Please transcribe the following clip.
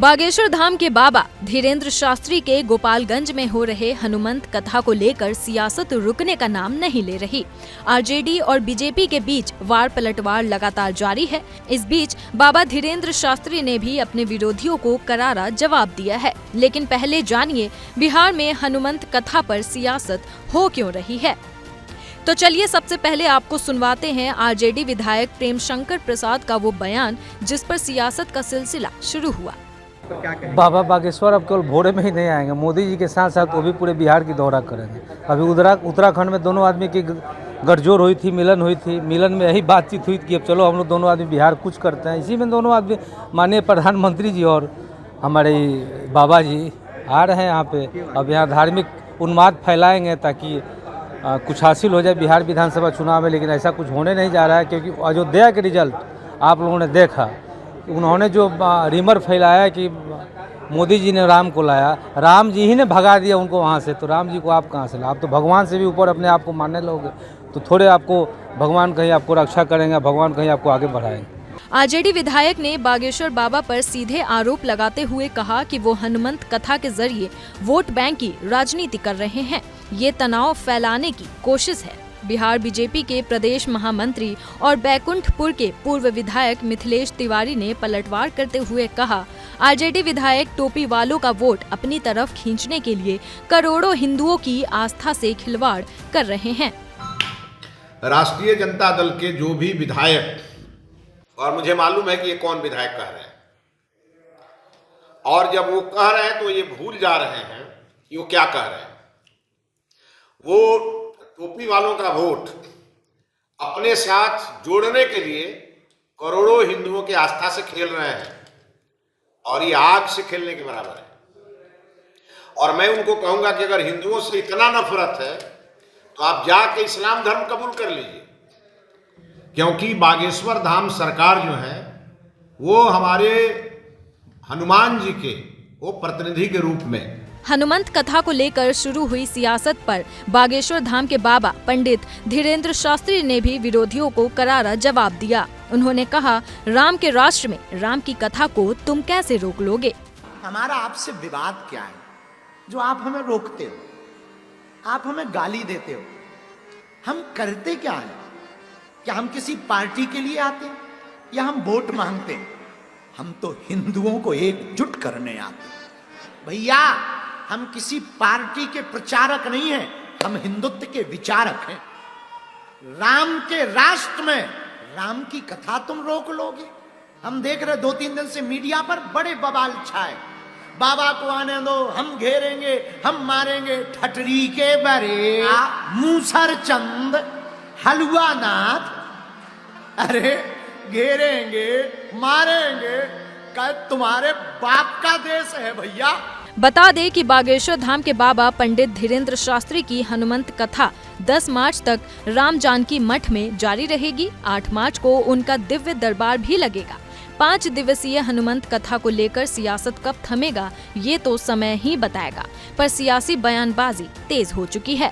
बागेश्वर धाम के बाबा धीरेन्द्र शास्त्री के गोपालगंज में हो रहे हनुमंत कथा को लेकर सियासत रुकने का नाम नहीं ले रही। आरजेडी और बीजेपी के बीच वार पलटवार लगातार जारी है। इस बीच बाबा धीरेन्द्र शास्त्री ने भी अपने विरोधियों को करारा जवाब दिया है। लेकिन पहले जानिए बिहार में हनुमंत कथा पर सियासत हो क्यों रही है। तो चलिए सबसे पहले आपको सुनवाते हैं आरजेडी विधायक प्रेम शंकर प्रसाद का वो बयान जिस पर सियासत का सिलसिला शुरू हुआ। बाबा बागेश्वर अब केवल भोरे में ही नहीं आएंगे, मोदी जी के साथ साथ वो भी पूरे बिहार की दौरा करेंगे। अभी उत्तराखंड में दोनों आदमी की गठजोड़ हुई थी, मिलन हुई थी। मिलन में यही बातचीत हुई कि अब चलो हम लोग दोनों आदमी बिहार कुछ करते हैं। इसी में दोनों आदमी माननीय प्रधानमंत्री जी और हमारे बाबा जी आ रहे हैं यहाँ पे। अब यहाँ धार्मिक उन्माद फैलाएंगे ताकि कुछ हासिल हो जाए बिहार विधानसभा चुनाव में, लेकिन ऐसा कुछ होने नहीं जा रहा है क्योंकि अयोध्या के रिजल्ट आप लोगों ने देखा। उन्होंने जो रिमर फैलाया कि मोदी जी ने राम को लाया, राम जी ही ने भगा दिया उनको वहाँ से, तो राम जी को आप कहाँ से लाए? आप तो भगवान से भी ऊपर अपने आप को मानने लोगे, तो थोड़े आपको भगवान कहीं आपको रक्षा करेंगे, भगवान कहीं आपको आगे बढ़ाएंगे। आरजेडी विधायक ने बागेश्वर बाबा पर सीधे आरोप लगाते हुए कहा कि वो हनुमंत कथा के जरिए वोट बैंक की राजनीति कर रहे हैं। ये तनाव फैलाने की कोशिश है। बिहार बीजेपी के प्रदेश महामंत्री और बैकुंठपुर के पूर्व विधायक मिथिलेश तिवारी ने पलटवार करते हुए कहा, आरजेडी विधायक टोपी वालों का वोट अपनी तरफ खींचने के लिए करोड़ों हिंदुओं की आस्था से खिलवाड़ कर रहे हैं। राष्ट्रीय जनता दल के जो भी विधायक, और मुझे मालूम है कि ये कौन विधायक कह रहे हैं, और जब वो कह रहे हैं तो ये भूल जा रहे हैं कि वो क्या कह रहे हैं। वो टोपी वालों का वोट अपने साथ जोड़ने के लिए करोड़ों हिंदुओं की आस्था से खेल रहे हैं, और ये आग से खेलने के बराबर है। और मैं उनको कहूंगा कि अगर हिंदुओं से इतना नफरत है तो आप जाके इस्लाम धर्म कबूल कर लीजिए, क्योंकि बागेश्वर धाम सरकार जो है वो हमारे हनुमान जी के वो प्रतिनिधि के रूप में। हनुमंत कथा को लेकर शुरू हुई सियासत पर बागेश्वर धाम के बाबा पंडित धीरेन्द्र शास्त्री ने भी विरोधियों को करारा जवाब दिया। उन्होंने कहा, राम के राष्ट्र में राम की कथा को तुम कैसे रोक लोगे? हमारा आपसे विवाद क्या है जो आप हमें रोकते हो, आप हमें गाली देते हो? हम करते क्या है? क्या हम किसी पार्टी के लिए आते हैं या हम वोट मांगते हैं? हम तो हिंदुओं को एकजुट करने आते हैं। भैया, हम किसी पार्टी के प्रचारक नहीं हैं, हम हिंदुत्व के विचारक हैं। राम के राष्ट्र में राम की कथा तुम रोक लोगे? हम देख रहे 2-3 दिन से मीडिया पर बड़े बवाल छाए, बाबा को आने दो, हम घेरेंगे, हम मारेंगे। ठटरी के बरे मूसर चंद हलवा नाथ, अरे घेरेंगे मारेंगे, क्या तुम्हारे बाप का देश है भैया? बता दें कि बागेश्वर धाम के बाबा पंडित धीरेन्द्र शास्त्री की हनुमंत कथा 10 मार्च तक राम जानकी मठ में जारी रहेगी। 8 मार्च को उनका दिव्य दरबार भी लगेगा। 5 दिवसीय हनुमंत कथा को लेकर सियासत कब थमेगा ये तो समय ही बताएगा, पर सियासी बयानबाजी तेज हो चुकी है।